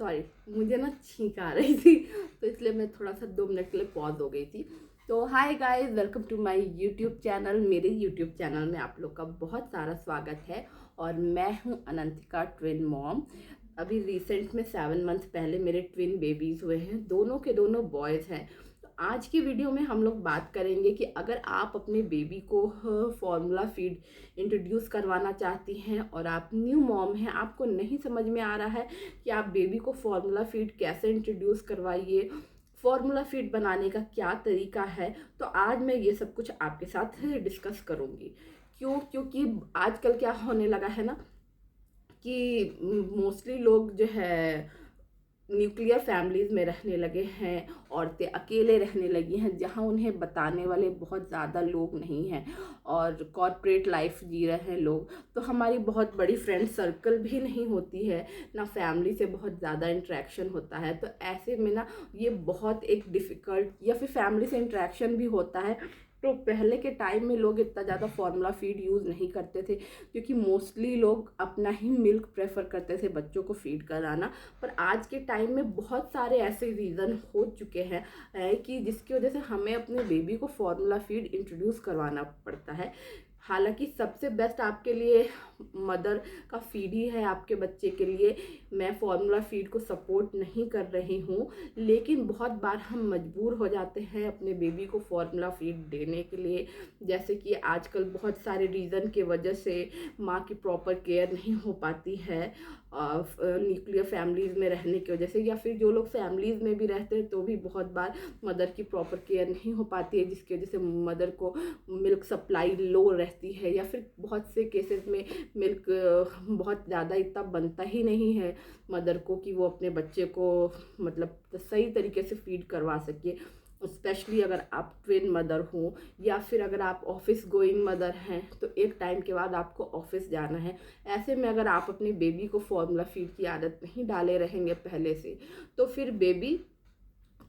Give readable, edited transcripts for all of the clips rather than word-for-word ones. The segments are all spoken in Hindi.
सॉरी, मुझे ना छींक आ रही थी, तो इसलिए मैं थोड़ा सा 2 मिनट के लिए पॉज हो गई थी। तो hi guys, welcome to my YouTube channel. मेरे यूट्यूब चैनल में आप लोग का बहुत सारा स्वागत है। और मैं हूँ अनंतिका, ट्विन मॉम। अभी रिसेंट में 7 मंथ पहले मेरे ट्विन बेबीज़ हुए हैं, दोनों के दोनों बॉयज़ हैं। तो आज की वीडियो में हम लोग बात करेंगे कि अगर आप अपने बेबी को फॉर्मूला फीड इंट्रोड्यूस करवाना चाहती हैं और आप न्यू मॉम हैं, आपको नहीं समझ में आ रहा है कि आप बेबी को फॉर्मूला फीड कैसे इंट्रोड्यूस करवाइए, फॉर्मूला फीड बनाने का क्या तरीका है, तो आज मैं ये सब कुछ आपके साथ डिस्कस करूँगी। क्योंकि आजकल क्या होने लगा है ना कि मोस्टली लोग जो है न्यूक्लियर फैमिलीज़ में रहने लगे हैं, औरतें अकेले रहने लगी हैं जहां उन्हें बताने वाले बहुत ज़्यादा लोग नहीं हैं और कॉर्पोरेट लाइफ जी रहे हैं लोग। तो हमारी बहुत बड़ी फ्रेंड सर्कल भी नहीं होती है, ना फैमिली से बहुत ज़्यादा इंटरेक्शन होता है। तो ऐसे में ना ये बहुत एक डिफ़िकल्ट, या फिर फैमिली से इंटरेक्शन भी होता है। तो पहले के टाइम में लोग इतना ज़्यादा फार्मूला फीड यूज़ नहीं करते थे, क्योंकि मोस्टली लोग अपना ही मिल्क प्रेफर करते थे बच्चों को फीड कराना। पर आज के टाइम में बहुत सारे ऐसे रीज़न हो चुके हैं कि जिसकी वजह से हमें अपने बेबी को फार्मूला फीड इंट्रोड्यूस करवाना पड़ता है। हालांकि सबसे बेस्ट आपके लिए मदर का फीड ही है आपके बच्चे के लिए। मैं फार्मूला फीड को सपोर्ट नहीं कर रही हूँ, लेकिन बहुत बार हम मजबूर हो जाते हैं अपने बेबी को फार्मूला फीड देने के लिए। जैसे कि आजकल बहुत सारे रीज़न के वजह से माँ की प्रॉपर केयर नहीं हो पाती है न्यूक्लियर फैमिलीज़ में रहने की वजह से, या फिर जो लोग फैमिलीज़ में भी रहते हैं तो भी बहुत बार मदर की प्रॉपर केयर नहीं हो पाती है, जिसकी वजह से मदर को मिल्क सप्लाई लो रहती है, या फिर बहुत से केसेस में मिल्क बहुत ज़्यादा इतना बनता ही नहीं है मदर को कि वो अपने बच्चे को मतलब सही तरीके से फीड करवा सके। स्पेशली अगर आप ट्विन मदर हो, या फिर अगर आप ऑफिस गोइंग मदर हैं तो एक टाइम के बाद आपको ऑफिस जाना है। ऐसे में अगर आप अपने बेबी को फॉर्मूला फीड की आदत नहीं डाले रहेंगे पहले से, तो फिर बेबी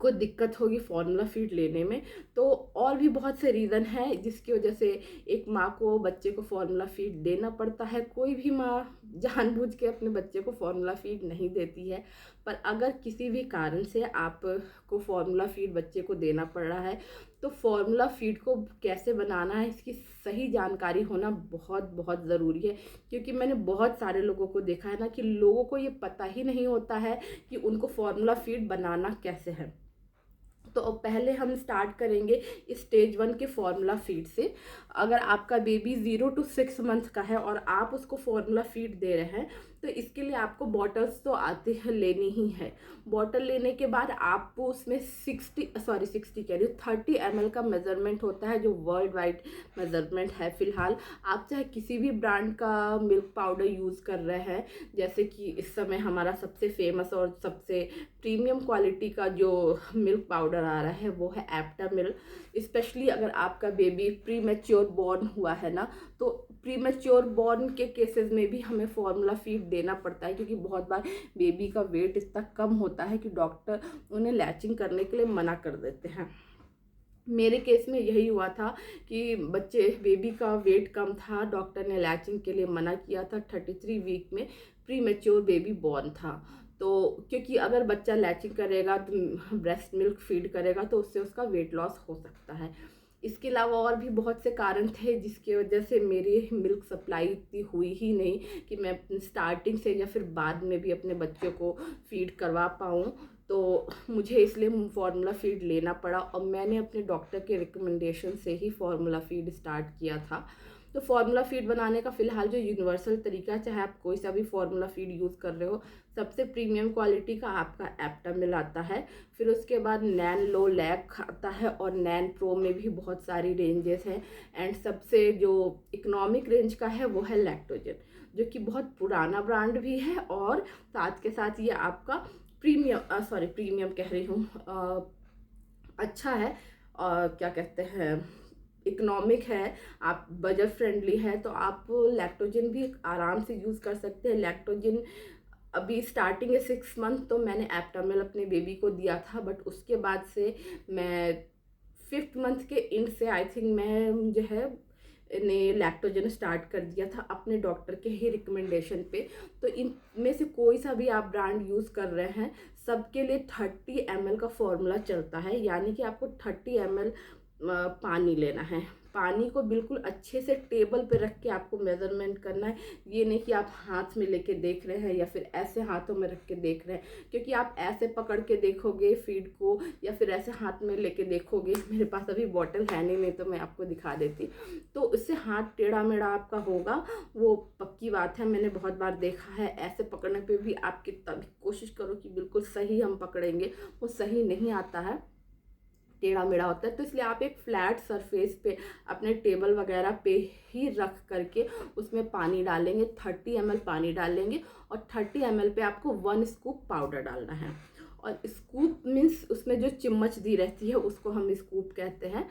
को दिक्कत होगी फार्मूला फीड लेने में। तो और भी बहुत से रीज़न हैं जिसकी वजह से एक माँ को बच्चे को फार्मूला फीड देना पड़ता है। कोई भी माँ जानबूझ के अपने बच्चे को फार्मूला फीड नहीं देती है, पर अगर किसी भी कारण से आपको फार्मूला फीड बच्चे को देना पड़ रहा है, तो फार्मूला फीड को कैसे बनाना है इसकी सही जानकारी होना बहुत बहुत ज़रूरी है। क्योंकि मैंने बहुत सारे लोगों को देखा है ना कि लोगों को ये पता ही नहीं होता है कि उनको फार्मूला फीड बनाना कैसे है। तो पहले हम स्टार्ट करेंगे स्टेज 1 के फार्मूला फीड से। अगर आपका बेबी 0 to 6 मंथ का है और आप उसको फार्मूला फीड दे रहे हैं, तो इसके लिए आपको बॉटल्स तो आती है, लेनी ही है। बॉटल लेने के बाद आपको उसमें 60 कह रही हूँ 30 ml का मेज़रमेंट होता है, जो वर्ल्ड वाइड मेज़रमेंट है। फ़िलहाल आप चाहे किसी भी ब्रांड का मिल्क पाउडर यूज़ कर रहे हैं, जैसे कि इस समय हमारा सबसे फेमस और सबसे प्रीमियम क्वालिटी का जो मिल्क पाउडर आ रहा है वो है एप्टामिल। स्पेशली अगर आपका बेबी प्री मैच्योर बॉर्न हुआ है ना, तो प्री मैच्योर बॉर्न के केसेस में भी हमें फार्मूला फीड देना पड़ता है, क्योंकि बहुत बार बेबी का वेट इतना कम होता है कि डॉक्टर उन्हें लैचिंग करने के लिए मना कर देते हैं। मेरे केस में यही हुआ था कि बेबी का वेट कम था, डॉक्टर ने लैचिंग के लिए मना किया था। 33 वीक में प्री मैच्योर बेबी बॉर्न था। तो क्योंकि अगर बच्चा लैचिंग करेगा तो ब्रेस्ट मिल्क फीड करेगा, तो उससे उसका वेट लॉस हो सकता है। इसके अलावा और भी बहुत से कारण थे जिसकी वजह से मेरी मिल्क सप्लाई इतनी हुई ही नहीं कि मैं स्टार्टिंग से या फिर बाद में भी अपने बच्चों को फीड करवा पाऊँ। तो मुझे इसलिए फार्मूला फीड लेना पड़ा, और मैंने अपने डॉक्टर के रिकमेंडेशन से ही फार्मूला फीड स्टार्ट किया था। तो फार्मूला फीड बनाने का फ़िलहाल जो यूनिवर्सल तरीका, चाहे आप कोई सा भी फार्मूला फीड यूज़ कर रहे हो, सबसे प्रीमियम क्वालिटी का आपका एप्टामिल आता है। फिर उसके बाद नैन लो लैक आता है, और नैन प्रो में भी बहुत सारी रेंजेस हैं। एंड सबसे जो इकोनॉमिक रेंज का है वो है लैक्टोजन, जो कि बहुत पुराना ब्रांड भी है, और साथ के साथ ये आपका प्रीमियम कह रही हूँ, अच्छा है। और क्या कहते हैं, इकोनॉमिक है, आप बजट फ्रेंडली है, तो आप लैक्टोजन भी आराम से यूज़ कर सकते हैं। लैक्टोजन अभी स्टार्टिंग है 6 मंथ, तो मैंने एप्टामिल अपने बेबी को दिया था, बट उसके बाद से मैं 5th मंथ के एंड से आई थिंक मैं जो है ने लैक्टोजन स्टार्ट कर दिया था अपने डॉक्टर के ही रिकमेंडेशन पे। तो इनमें से कोई सा भी आप ब्रांड यूज़ कर रहे हैं, सबके लिए 30 ml का फॉर्मूला चलता है, यानी कि आपको 30 ml पानी लेना है। पानी को बिल्कुल अच्छे से टेबल पे रख के आपको मेज़रमेंट करना है। ये नहीं कि आप हाथ में लेके देख रहे हैं या फिर ऐसे हाथों में रख के देख रहे हैं, क्योंकि आप ऐसे पकड़ के देखोगे फीड को या फिर ऐसे हाथ में लेके देखोगे, मेरे पास अभी बॉटल है नहीं तो मैं आपको दिखा देती, तो उससे हाथ टेढ़ा मेढ़ा आपका होगा, वो पक्की बात है, मैंने बहुत बार देखा है। ऐसे पकड़ने पे भी आप कितना भी कोशिश करो कि बिल्कुल सही हम पकड़ेंगे, वो सही नहीं आता है, टेढ़ा मेढ़ा होता है। तो इसलिए आप एक फ्लैट सरफेस पे अपने टेबल वगैरह पे ही रख करके उसमें पानी डालेंगे, 30 ml पानी डालेंगे और 30 ml पे आपको 1 स्कूप पाउडर डालना है। और स्कूप मीन्स उसमें जो चम्मच दी रहती है उसको हम स्कूप कहते हैं।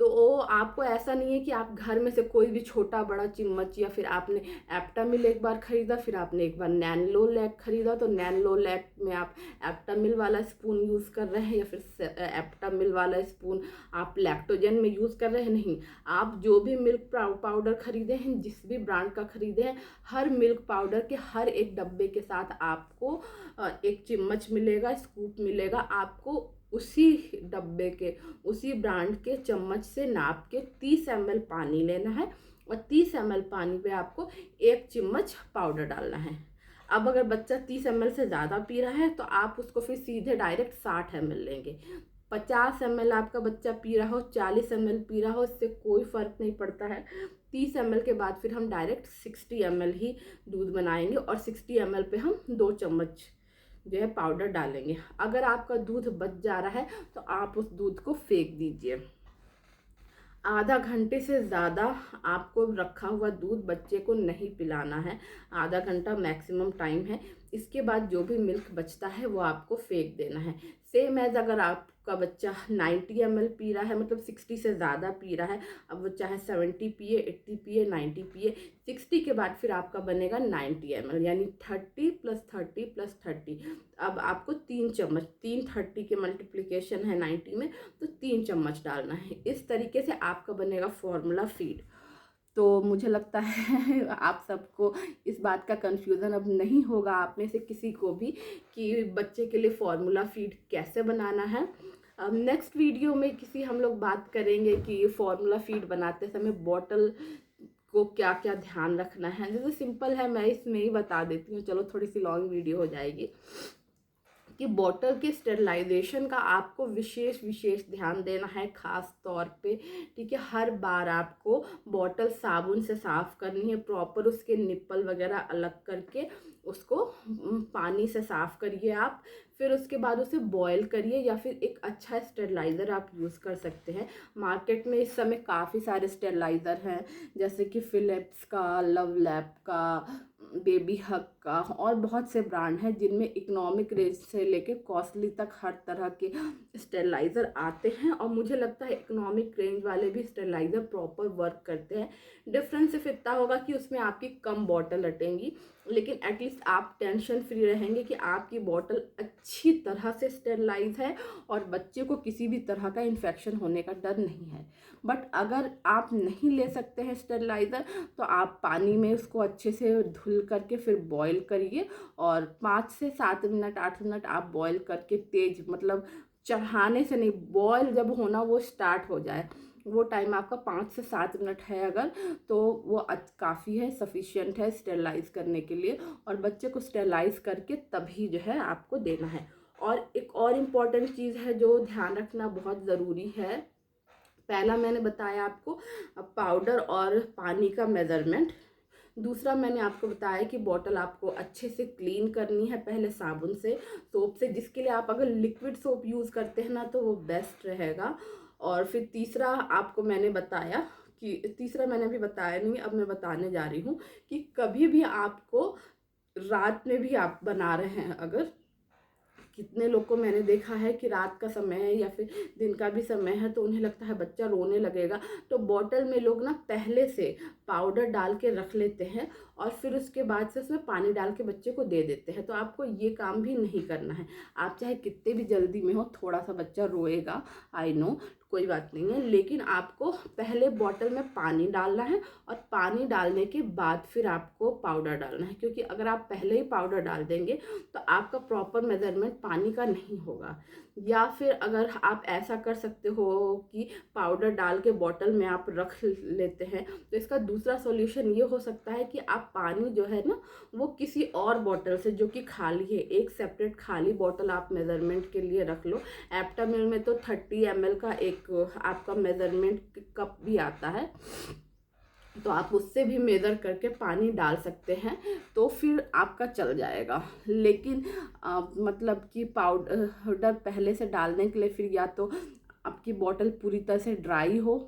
तो आपको ऐसा नहीं है कि आप घर में से कोई भी छोटा बड़ा चम्मच, या फिर आपने एप्टामिल एक बार ख़रीदा, फिर आपने एक बार नैनो लैक ख़रीदा, तो नैनो लैक में आप एप्टामिल वाला स्पून यूज़ कर रहे हैं या फिर एप्टामिल वाला स्पून आप लैक्टोजन में यूज़ कर रहे हैं। नहीं, आप जो भी मिल्क पाउडर ख़रीदे हैं, जिस भी ब्रांड का ख़रीदे हैं, हर मिल्क पाउडर के हर एक डब्बे के साथ आपको एक चम्मच मिलेगा, स्कूप मिलेगा। आपको उसी डब्बे के, उसी ब्रांड के चम्मच से नाप के 30 ml पानी लेना है और 30 ml पानी पे आपको 1 चम्मच पाउडर डालना है। अब अगर बच्चा 30 ml से ज़्यादा पी रहा है तो आप उसको फिर सीधे डायरेक्ट 60 ml लेंगे। 50 ml आपका बच्चा पी रहा हो, 40 ml पी रहा हो, इससे कोई फ़र्क नहीं पड़ता है। 30 ml के बाद फिर हम डायरेक्ट 60 ml ही दूध बनाएंगे और 60 ml पे हम 2 चम्मच जो है पाउडर डालेंगे। अगर आपका दूध बच जा रहा है तो आप उस दूध को फेंक दीजिए। आधा घंटे से ज़्यादा आपको रखा हुआ दूध बच्चे को नहीं पिलाना है, आधा घंटा मैक्सिमम टाइम है। इसके बाद जो भी मिल्क बचता है वो आपको फेंक देना है। सेम एज अगर आपका बच्चा 90 ml पी रहा है, मतलब 60 से ज़्यादा पी रहा है, अब वो चाहे 70 पिए, 80 पिए, 90 पिए, 60 के बाद फिर आपका बनेगा 90 ml, यानी 30 + 30 + 30। अब आपको 3 चम्मच, 3 30 के मल्टीप्लिकेशन है 90 में, तो 3 चम्मच डालना है। इस तरीके से आपका बनेगा फॉर्मूला फीड। तो मुझे लगता है आप सबको इस बात का कन्फ्यूज़न अब नहीं होगा, आप में से किसी को भी, कि बच्चे के लिए फॉर्मूला फीड कैसे बनाना है। अब नेक्स्ट वीडियो में किसी हम लोग बात करेंगे कि फॉर्मूला फीड बनाते समय बॉटल को क्या क्या ध्यान रखना है। जैसे सिंपल है, मैं इसमें ही बता देती हूँ, चलो थोड़ी सी लॉन्ग वीडियो हो जाएगी, कि बॉटल के स्टेरलाइजेशन का आपको विशेष ध्यान देना है खास तौर पे। ठीक है, हर बार आपको बॉटल साबुन से साफ़ करनी है, प्रॉपर उसके निप्पल वगैरह अलग करके उसको पानी से साफ़ करिए आप। फिर उसके बाद उसे बॉयल करिए, या फिर एक अच्छा स्टेरलाइज़र आप यूज़ कर सकते हैं। मार्केट में इस समय काफ़ी सारे स्टेरलाइज़र हैं, जैसे कि फ़िलिप्स का, लव लैब का, बेबी हग का, और बहुत से ब्रांड हैं जिनमें इकोनॉमिक रेंज से लेके कॉस्टली तक हर तरह के स्टेरलाइज़र आते हैं। और मुझे लगता है इकोनॉमिक रेंज वाले भी स्टेरलाइज़र प्रॉपर वर्क करते हैं। डिफरेंस सिर्फ इतना होगा कि उसमें आपकी कम बॉटल अटेंगी, लेकिन एटलीस्ट आप टेंशन फ्री रहेंगे कि आपकी बॉटल अच्छी तरह से स्टेरलाइज है और बच्चे को किसी भी तरह का इन्फेक्शन होने का डर नहीं है। बट अगर आप नहीं ले सकते हैं स्टेरलाइज़र, तो आप पानी में उसको अच्छे से धुल करके फिर बॉईल करिए, और 5 से 7 मिनट 8 मिनट आप बॉईल करके, तेज मतलब चढ़ाने से नहीं, बॉईल जब होना वो स्टार्ट हो जाए, वो टाइम आपका 5 से 7 मिनट है अगर, तो वो काफ़ी है, सफिशिएंट है स्टेरलाइज़ करने के लिए। और बच्चे को स्टेरलाइज़ करके तभी जो है आपको देना है। और एक और इम्पॉर्टेंट चीज़ है जो ध्यान रखना बहुत ज़रूरी है। पहला मैंने बताया आपको पाउडर और पानी का मेज़रमेंट। दूसरा मैंने आपको बताया कि बॉटल आपको अच्छे से क्लीन करनी है, पहले साबुन से, सोप से, जिसके लिए आप अगर लिक्विड सोप यूज़ करते हैं ना तो वो बेस्ट रहेगा। और फिर तीसरा आपको मैंने बताया कि, तीसरा मैंने अभी बताया नहीं, अब मैं बताने जा रही हूँ कि कभी भी आपको रात में भी आप बना रहे हैं अगर, कितने लोग को मैंने देखा है कि रात का समय है या फिर दिन का भी समय है तो उन्हें लगता है बच्चा रोने लगेगा, तो बॉटल में लोग ना पहले से पाउडर डाल के रख लेते हैं और फिर उसके बाद से उसमें पानी डाल के बच्चे को दे देते हैं। तो आपको ये काम भी नहीं करना है। आप चाहे कितने भी जल्दी में हो, थोड़ा सा बच्चा रोएगा, आई नो, कोई बात नहीं है, लेकिन आपको पहले बॉटल में पानी डालना है और पानी डालने के बाद फिर आपको पाउडर डालना है, क्योंकि अगर आप पहले ही पाउडर डाल देंगे तो आपका प्रॉपर मेजरमेंट पानी का नहीं होगा। या फिर अगर आप ऐसा कर सकते हो कि पाउडर डाल के बॉटल में आप रख लेते हैं, तो इसका दूसरा सॉल्यूशन ये हो सकता है कि आप पानी जो है ना वो किसी और बॉटल से जो कि खाली है, एक सेपरेट खाली बॉटल आप मेज़रमेंट के लिए रख लो। एप्टामिल में तो 30 ml का एक आपका मेज़रमेंट कप भी आता है, तो आप उससे भी मेज़र करके पानी डाल सकते हैं, तो फिर आपका चल जाएगा। लेकिन मतलब कि पाउडर पहले से डालने के लिए फिर या तो आपकी बॉटल पूरी तरह से ड्राई हो,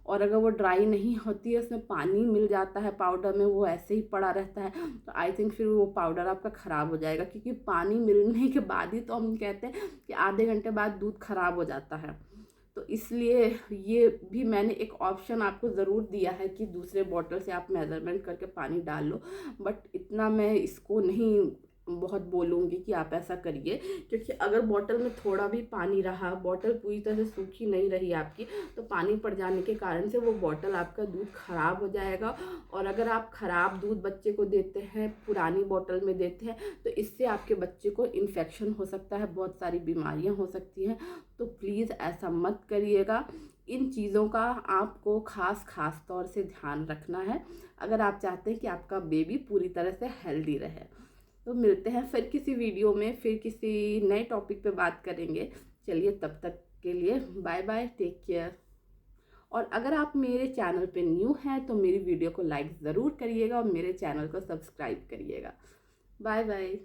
और अगर वो ड्राई नहीं होती है, उसमें पानी मिल जाता है पाउडर में, वो ऐसे ही पड़ा रहता है, तो आई थिंक फिर वो पाउडर आपका ख़राब हो जाएगा, क्योंकि पानी मिलने के बाद ही तो हम कहते हैं कि आधे घंटे बाद दूध ख़राब हो जाता है। तो इसलिए ये भी मैंने एक ऑप्शन आपको ज़रूर दिया है कि दूसरे बॉटल से आप मेज़रमेंट करके पानी डाल लो, बट इतना मैं इसको नहीं बहुत बोलूँगी कि आप ऐसा करिए, क्योंकि अगर बॉटल में थोड़ा भी पानी रहा, बॉटल पूरी तरह से सूखी नहीं रही आपकी, तो पानी पड़ जाने के कारण से वो बॉटल आपका दूध ख़राब हो जाएगा। और अगर आप ख़राब दूध बच्चे को देते हैं, पुरानी बॉटल में देते हैं, तो इससे आपके बच्चे को इन्फेक्शन हो सकता है, बहुत सारी बीमारियाँ हो सकती हैं। तो प्लीज़ ऐसा मत करिएगा। इन चीज़ों का आपको ख़ास तौर से ध्यान रखना है, अगर आप चाहते हैं कि आपका बेबी पूरी तरह से हेल्दी रहे। तो मिलते हैं फिर किसी वीडियो में, फिर किसी नए टॉपिक पे बात करेंगे। चलिए, तब तक के लिए बाय बाय, टेक केयर। और अगर आप मेरे चैनल पे न्यू हैं तो मेरी वीडियो को लाइक ज़रूर करिएगा और मेरे चैनल को सब्सक्राइब करिएगा। Bye bye.